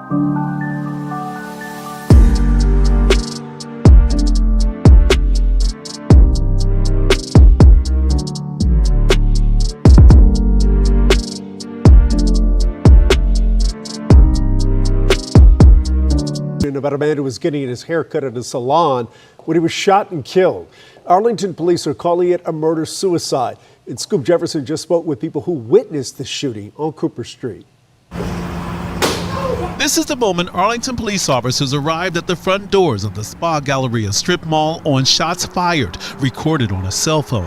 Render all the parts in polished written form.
About a man who was getting his hair cut at a salon when he was shot and killed. Arlington police are calling it a murder-suicide. And Scoop Jefferson just spoke with people who witnessed the shooting on Cooper Street. This is the moment Arlington police officers arrived at the front doors of the Spa Galleria strip mall on shots fired, recorded on a cell phone.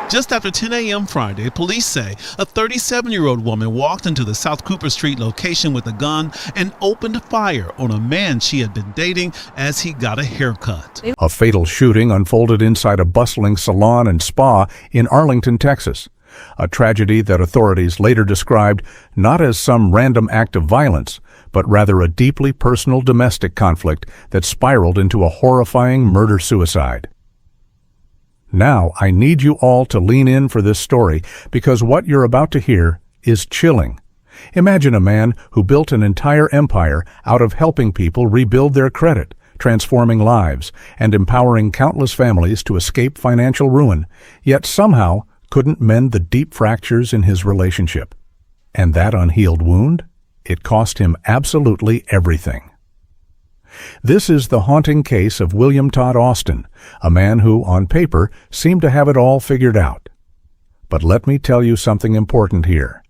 Just after 10 a.m. Friday, police say a 37-year-old woman walked into the South Cooper Street location with a gun and opened fire on a man she had been dating as he got a haircut. A fatal shooting unfolded inside a bustling salon and spa in Arlington, Texas. A tragedy that authorities later described not as some random act of violence, but rather a deeply personal domestic conflict that spiraled into a horrifying murder-suicide. Now, I need you all to lean in for this story because what you're about to hear is chilling. Imagine a man who built an entire empire out of helping people rebuild their credit, transforming lives, and empowering countless families to escape financial ruin, yet somehow couldn't mend the deep fractures in his relationship. And that unhealed wound? It cost him absolutely everything. This is the haunting case of William Todd Austin, a man who, on paper, seemed to have it all figured out. But let me tell you something important here.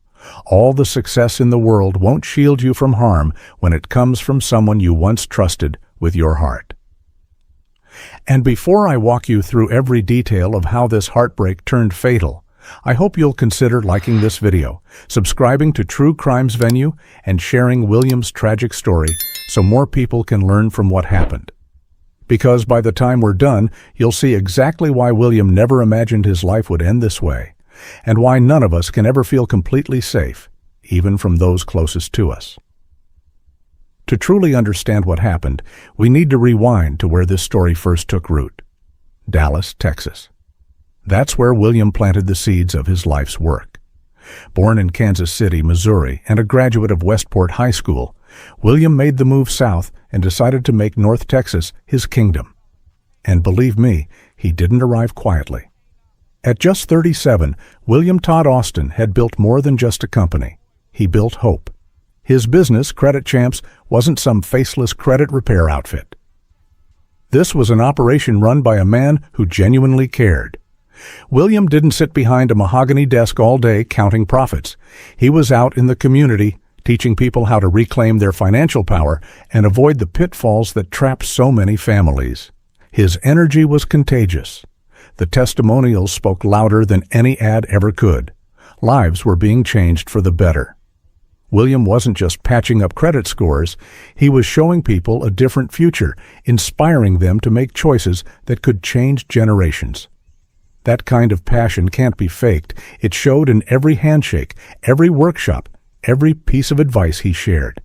All the success in the world won't shield you from harm when it comes from someone you once trusted with your heart. And before I walk you through every detail of how this heartbreak turned fatal, I hope you'll consider liking this video, subscribing to True Crimes Venue, and sharing William's tragic story so more people can learn from what happened. Because by the time we're done, you'll see exactly why William never imagined his life would end this way, and why none of us can ever feel completely safe, even from those closest to us. To truly understand what happened, we need to rewind to where this story first took root: Dallas, Texas. That's where William planted the seeds of his life's work. Born in Kansas City, Missouri, and a graduate of Westport High School, William made the move south and decided to make North Texas his kingdom. And believe me, he didn't arrive quietly. At just 37, William Todd Austin had built more than just a company. He built hope. His business, Credit Champs, wasn't some faceless credit repair outfit. This was an operation run by a man who genuinely cared. William didn't sit behind a mahogany desk all day counting profits. He was out in the community, teaching people how to reclaim their financial power and avoid the pitfalls that trap so many families. His energy was contagious. The testimonials spoke louder than any ad ever could. Lives were being changed for the better. William wasn't just patching up credit scores, he was showing people a different future, inspiring them to make choices that could change generations. That kind of passion can't be faked. It showed in every handshake, every workshop, every piece of advice he shared.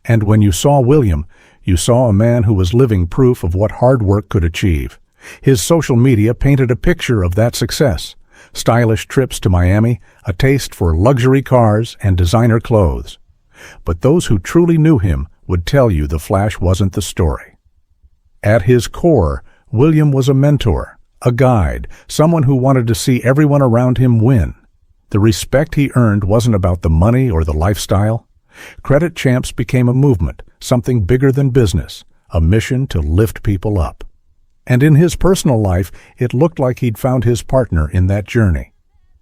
And when you saw William, you saw a man who was living proof of what hard work could achieve. His social media painted a picture of that success: stylish trips to Miami, a taste for luxury cars and designer clothes. But those who truly knew him would tell you the flash wasn't the story. At his core, William was a mentor, a guide, someone who wanted to see everyone around him win. The respect he earned wasn't about the money or the lifestyle. Credit Champs became a movement, something bigger than business, a mission to lift people up. And in his personal life, it looked like he'd found his partner in that journey.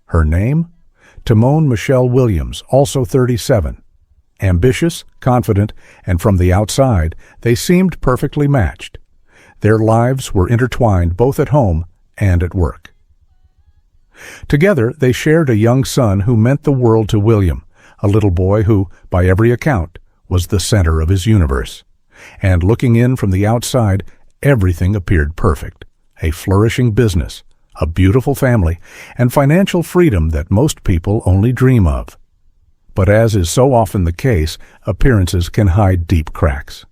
Her name? Timone Michelle Williams, also 37. Ambitious, confident, and from the outside, they seemed perfectly matched. Their lives were intertwined both at home and at work. Together, they shared a young son who meant the world to William, a little boy who, by every account, was the center of his universe. And looking in from the outside, everything appeared perfect: a flourishing business, a beautiful family, and financial freedom that most people only dream of. But as is so often the case, appearances can hide deep cracks.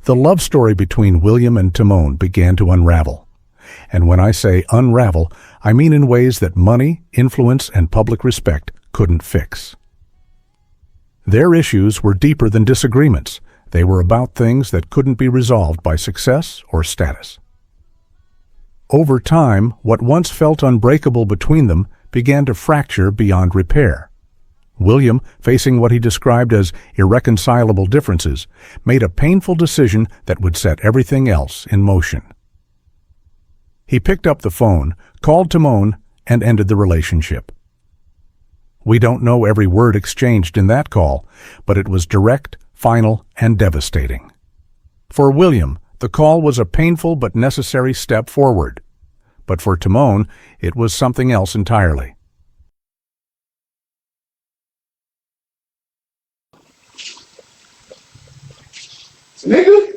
The love story between William and Timone began to unravel. And when I say unravel, I mean in ways that money, influence, and public respect couldn't fix. Their issues were deeper than disagreements. They were about things that couldn't be resolved by success or status. Over time, what once felt unbreakable between them began to fracture beyond repair. William, facing what he described as irreconcilable differences, made a painful decision that would set everything else in motion. He picked up the phone, called Timon, and ended the relationship. We don't know every word exchanged in that call, but it was direct, final, and devastating. For William, the call was a painful but necessary step forward. But for Timon, it was something else entirely. Nigga?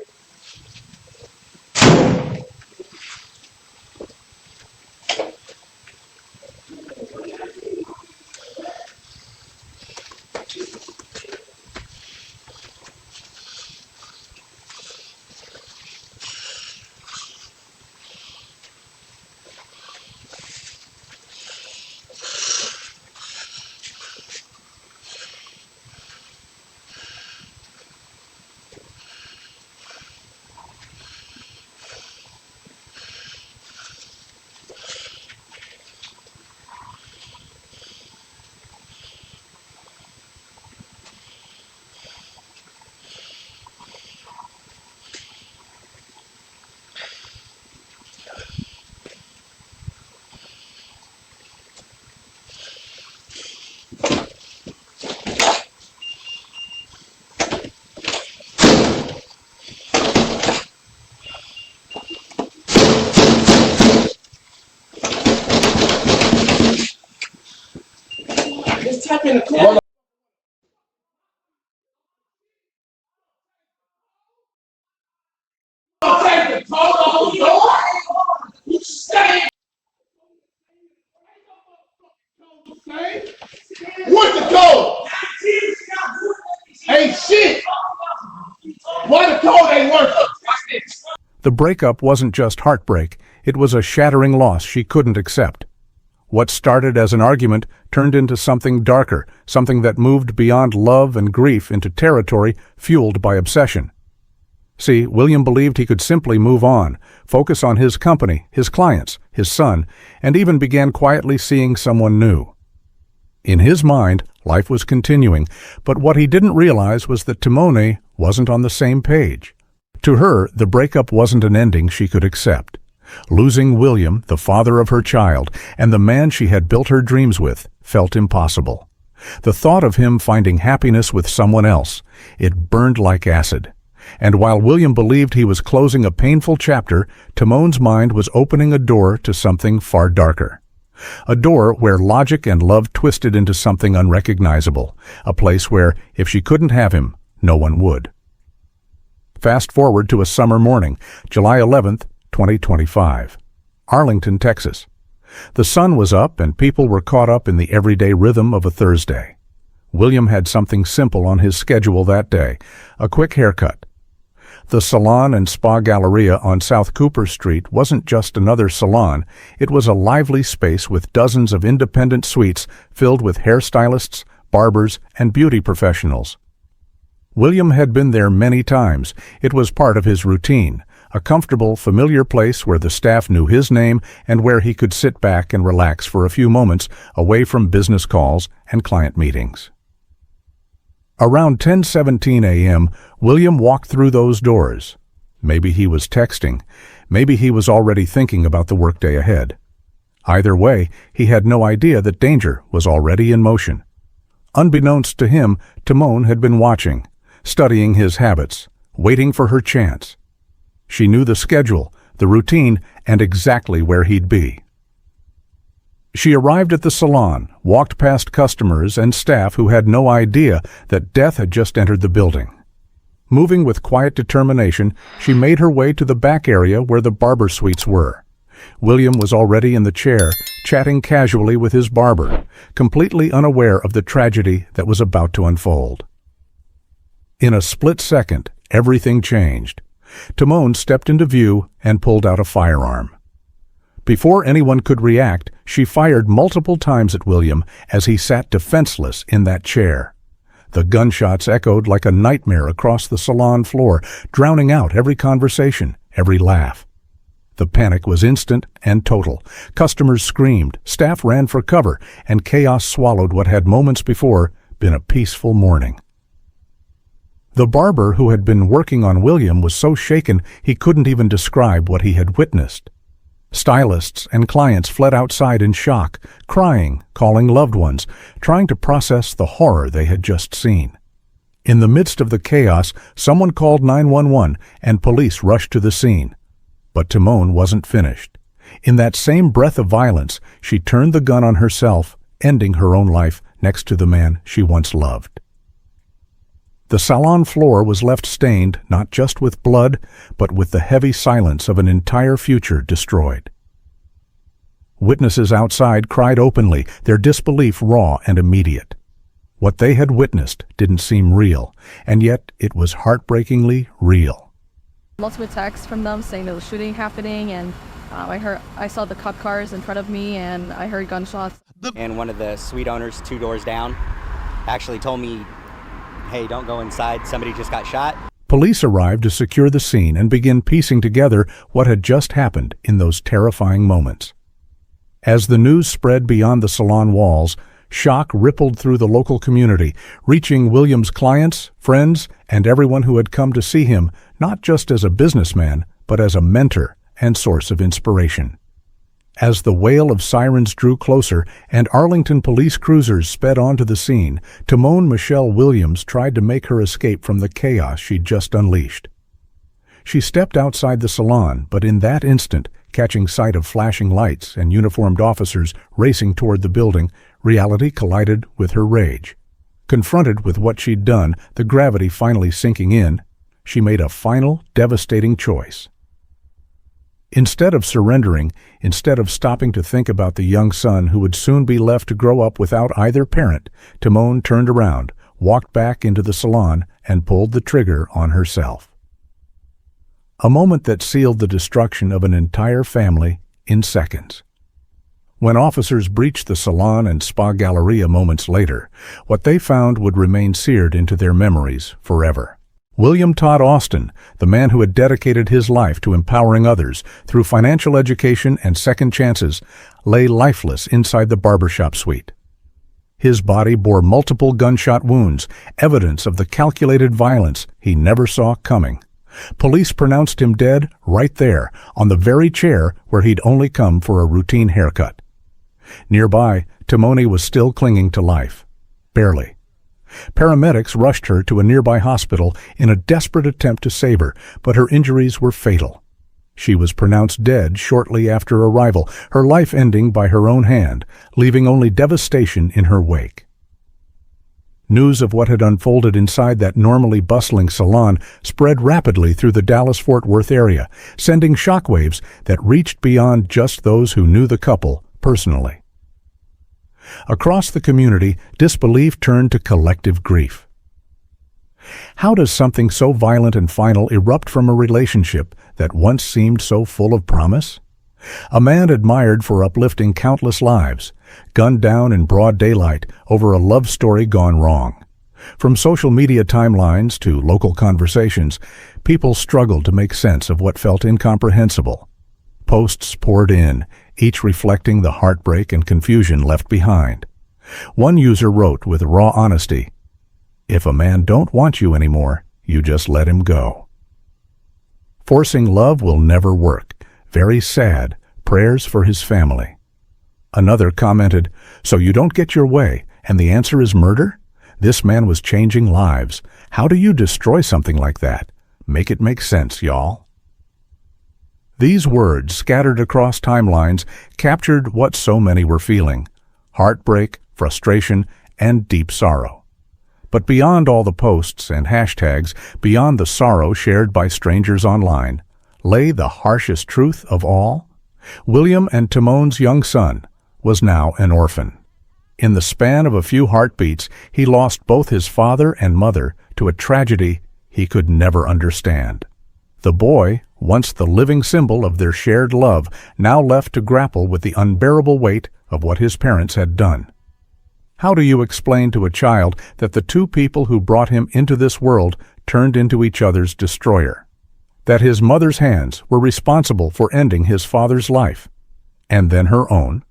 Just tap in the corner. Take the code off the door. You stay. What's the code? Hey, shit. Why the code ain't working? The breakup wasn't just heartbreak, it was a shattering loss she couldn't accept. What started as an argument turned into something darker, something that moved beyond love and grief into territory fueled by obsession. See, William believed he could simply move on, focus on his company, his clients, his son, and even began quietly seeing someone new. In his mind, life was continuing, but what he didn't realize was that Timone wasn't on the same page. To her, the breakup wasn't an ending she could accept. Losing William, the father of her child, and the man she had built her dreams with, felt impossible. The thought of him finding happiness with someone else, it burned like acid. And while William believed he was closing a painful chapter, Timon's mind was opening a door to something far darker. A door where logic and love twisted into something unrecognizable, a place where, if she couldn't have him, no one would. Fast forward to a summer morning, July 11th, 2025. Arlington, Texas. The sun was up and people were caught up in the everyday rhythm of a Thursday. William had something simple on his schedule that day, a quick haircut. The Salon and Spa Galleria on South Cooper Street wasn't just another salon, it was a lively space with dozens of independent suites filled with hairstylists, barbers, and beauty professionals. William had been there many times. It was part of his routine, a comfortable, familiar place where the staff knew his name and where he could sit back and relax for a few moments away from business calls and client meetings. Around 10:17 a.m., William walked through those doors. Maybe he was texting. Maybe he was already thinking about the workday ahead. Either way, he had no idea that danger was already in motion. Unbeknownst to him, Timon had been watching, studying his habits, waiting for her chance. She knew the schedule, the routine, and exactly where he'd be. She arrived at the salon, walked past customers and staff who had no idea that death had just entered the building. Moving with quiet determination, she made her way to the back area where the barber suites were. William was already in the chair, chatting casually with his barber, completely unaware of the tragedy that was about to unfold. In a split second, everything changed. Timon stepped into view and pulled out a firearm. Before anyone could react, she fired multiple times at William as he sat defenseless in that chair. The gunshots echoed like a nightmare across the salon floor, drowning out every conversation, every laugh. The panic was instant and total. Customers screamed, staff ran for cover, and chaos swallowed what had moments before been a peaceful morning. The barber who had been working on William was so shaken he couldn't even describe what he had witnessed. Stylists and clients fled outside in shock, crying, calling loved ones, trying to process the horror they had just seen. In the midst of the chaos, someone called 911 and police rushed to the scene. But Timone wasn't finished. In that same breath of violence, she turned the gun on herself, ending her own life next to the man she once loved. The salon floor was left stained not just with blood, but with the heavy silence of an entire future destroyed. Witnesses outside cried openly, their disbelief raw and immediate. What they had witnessed didn't seem real, and yet it was heartbreakingly real. Multiple texts from them saying there was shooting happening, and I saw the cop cars in front of me, and I heard gunshots. And one of the suite owners 2 doors down actually told me, "Hey, don't go inside, somebody just got shot." Police arrived to secure the scene and begin piecing together what had just happened in those terrifying moments. As the news spread beyond the salon walls, shock rippled through the local community, reaching William's clients, friends, and everyone who had come to see him, not just as a businessman, but as a mentor and source of inspiration. As the wail of sirens drew closer and Arlington police cruisers sped onto the scene, Timone Michelle Williams tried to make her escape from the chaos she'd just unleashed. She stepped outside the salon, but in that instant, catching sight of flashing lights and uniformed officers racing toward the building, reality collided with her rage. Confronted with what she'd done, the gravity finally sinking in, she made a final, devastating choice. Instead of surrendering, instead of stopping to think about the young son who would soon be left to grow up without either parent, Timone turned around, walked back into the salon, and pulled the trigger on herself. A moment that sealed the destruction of an entire family in seconds. When officers breached the salon and spa galleria moments later, what they found would remain seared into their memories forever. William Todd Austin, the man who had dedicated his life to empowering others through financial education and second chances, lay lifeless inside the barbershop suite. His body bore multiple gunshot wounds, evidence of the calculated violence he never saw coming. Police pronounced him dead right there, on the very chair where he'd only come for a routine haircut. Nearby, Timone was still clinging to life. Barely. Paramedics rushed her to a nearby hospital in a desperate attempt to save her, but her injuries were fatal. She was pronounced dead shortly after arrival, her life ending by her own hand, leaving only devastation in her wake. News of what had unfolded inside that normally bustling salon spread rapidly through the Dallas-Fort Worth area, sending shockwaves that reached beyond just those who knew the couple personally. Across the community, disbelief turned to collective grief. How does something so violent and final erupt from a relationship that once seemed so full of promise? A man admired for uplifting countless lives, gunned down in broad daylight over a love story gone wrong. From social media timelines to local conversations, people struggled to make sense of what felt incomprehensible. Posts poured in, each reflecting the heartbreak and confusion left behind. One user wrote with raw honesty, "If a man don't want you anymore, you just let him go." Forcing love will never work. Very sad. Prayers for his family. Another commented, "So you don't get your way, and the answer is murder? This man was changing lives. How do you destroy something like that? Make it make sense, y'all." These words, scattered across timelines, captured what so many were feeling: heartbreak, frustration, and deep sorrow. But beyond all the posts and hashtags, beyond the sorrow shared by strangers online, lay the harshest truth of all. William and Timone's young son was now an orphan. In the span of a few heartbeats, he lost both his father and mother to a tragedy he could never understand. The boy, once the living symbol of their shared love, now left to grapple with the unbearable weight of what his parents had done. How do you explain to a child that the two people who brought him into this world turned into each other's destroyer? That his mother's hands were responsible for ending his father's life, and then her own?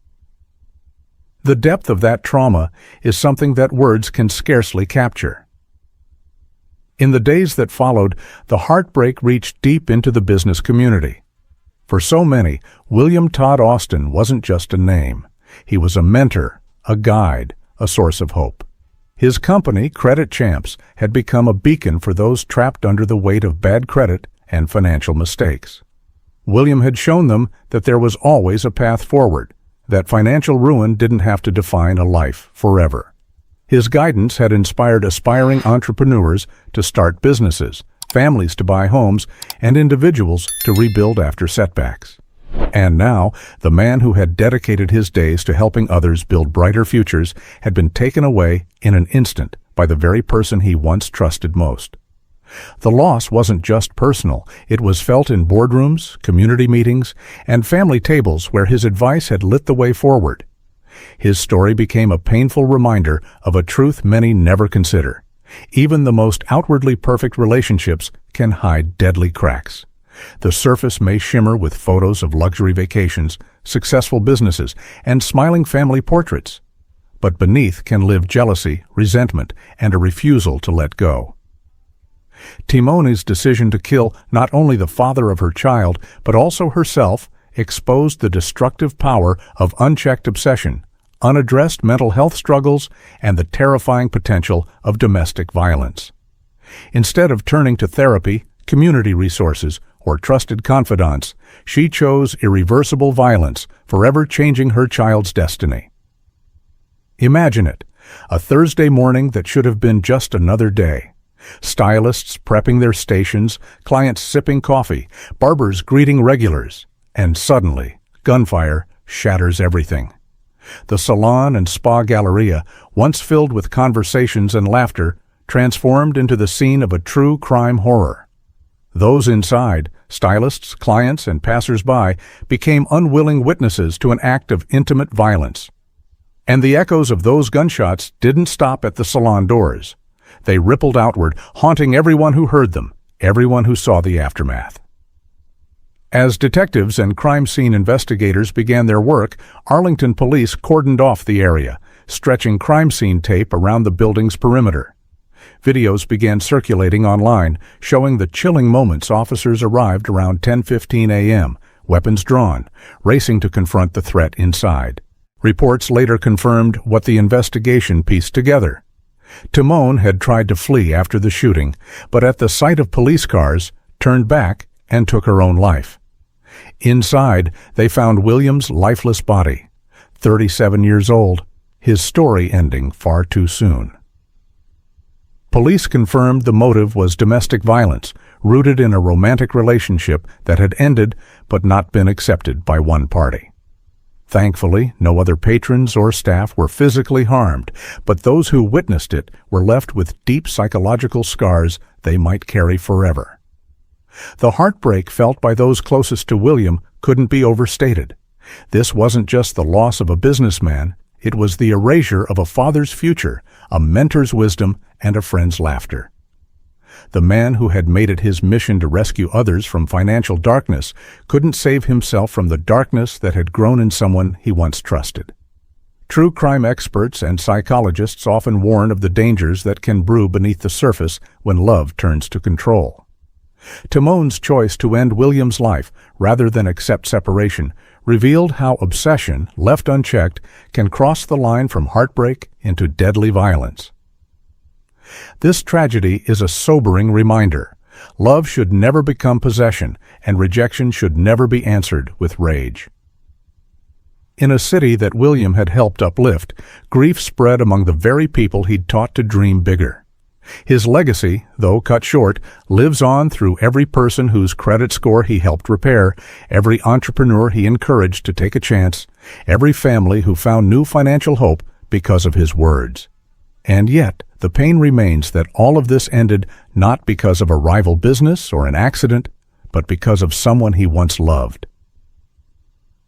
The depth of that trauma is something that words can scarcely capture. In the days that followed, the heartbreak reached deep into the business community. For so many, William Todd Austin wasn't just a name. He was a mentor, a guide, a source of hope. His company, Credit Champs, had become a beacon for those trapped under the weight of bad credit and financial mistakes. William had shown them that there was always a path forward, that financial ruin didn't have to define a life forever. His guidance had inspired aspiring entrepreneurs to start businesses, families to buy homes, and individuals to rebuild after setbacks. And now, the man who had dedicated his days to helping others build brighter futures had been taken away in an instant by the very person he once trusted most. The loss wasn't just personal. It was felt in boardrooms, community meetings, and family tables where his advice had lit the way forward. His story became a painful reminder of a truth many never consider. Even the most outwardly perfect relationships can hide deadly cracks. The surface may shimmer with photos of luxury vacations, successful businesses, and smiling family portraits. But beneath can live jealousy, resentment, and a refusal to let go. Timone's decision to kill not only the father of her child, but also herself, exposed the destructive power of unchecked obsession, unaddressed mental health struggles, and the terrifying potential of domestic violence. Instead of turning to therapy, community resources, or trusted confidants, she chose irreversible violence, forever changing her child's destiny. Imagine it, a Thursday morning that should have been just another day. Stylists prepping their stations, clients sipping coffee, barbers greeting regulars, and suddenly, gunfire shatters everything. The salon and spa galleria, once filled with conversations and laughter, transformed into the scene of a true crime horror. Those inside, stylists, clients, and passers-by, became unwilling witnesses to an act of intimate violence. And the echoes of those gunshots didn't stop at the salon doors. They rippled outward, haunting everyone who heard them, everyone who saw the aftermath. As detectives and crime scene investigators began their work, Arlington police cordoned off the area, stretching crime scene tape around the building's perimeter. Videos began circulating online, showing the chilling moments officers arrived around 10:15 a.m., weapons drawn, racing to confront the threat inside. Reports later confirmed what the investigation pieced together. Timone had tried to flee after the shooting, but at the sight of police cars, turned back and took her own life. Inside, they found William's lifeless body, 37 years old, his story ending far too soon. Police confirmed the motive was domestic violence, rooted in a romantic relationship that had ended but not been accepted by one party. Thankfully, no other patrons or staff were physically harmed, but those who witnessed it were left with deep psychological scars they might carry forever. The heartbreak felt by those closest to William couldn't be overstated. This wasn't just the loss of a businessman, it was the erasure of a father's future, a mentor's wisdom, and a friend's laughter. The man who had made it his mission to rescue others from financial darkness couldn't save himself from the darkness that had grown in someone he once trusted. True crime experts and psychologists often warn of the dangers that can brew beneath the surface when love turns to control. Timone's choice to end William's life rather than accept separation revealed how obsession, left unchecked, can cross the line from heartbreak into deadly violence. This tragedy is a sobering reminder. Love should never become possession, and rejection should never be answered with rage. In a city that William had helped uplift, grief spread among the very people he'd taught to dream bigger. His legacy, though cut short, lives on through every person whose credit score he helped repair, every entrepreneur he encouraged to take a chance, every family who found new financial hope because of his words. And yet, the pain remains that all of this ended not because of a rival business or an accident, but because of someone he once loved.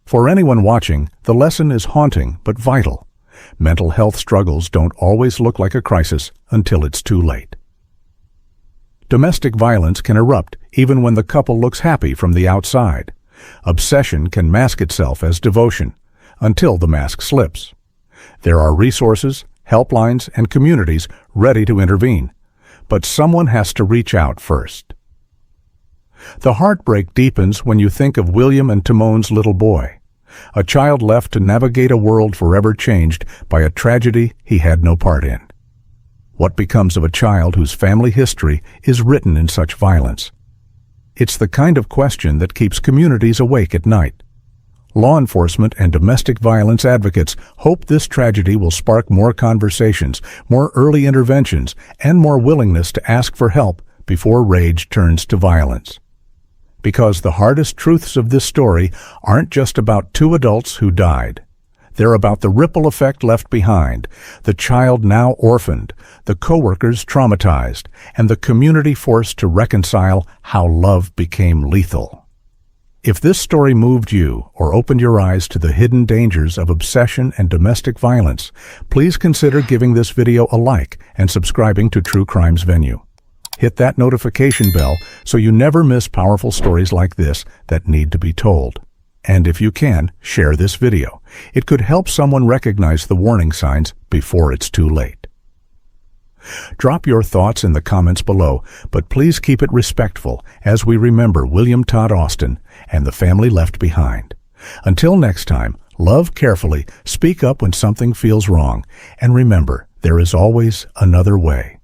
For anyone watching, the lesson is haunting but vital. Mental health struggles don't always look like a crisis until it's too late. Domestic violence can erupt even when the couple looks happy from the outside. Obsession can mask itself as devotion until the mask slips. There are resources, helplines, and communities ready to intervene, but someone has to reach out first. The heartbreak deepens when you think of William and Timon's little boy, a child left to navigate a world forever changed by a tragedy he had no part in. What becomes of a child whose family history is written in such violence? It's the kind of question that keeps communities awake at night. Law enforcement and domestic violence advocates hope this tragedy will spark more conversations, more early interventions, and more willingness to ask for help before rage turns to violence. Because the hardest truths of this story aren't just about two adults who died. They're about the ripple effect left behind, the child now orphaned, the coworkers traumatized, and the community forced to reconcile how love became lethal. If this story moved you or opened your eyes to the hidden dangers of obsession and domestic violence, please consider giving this video a like and subscribing to True Crimes Venue. Hit that notification bell so you never miss powerful stories like this that need to be told. And if you can, share this video. It could help someone recognize the warning signs before it's too late. Drop your thoughts in the comments below, but please keep it respectful as we remember William Todd Austin and the family left behind. Until next time, love carefully, speak up when something feels wrong, and remember, there is always another way.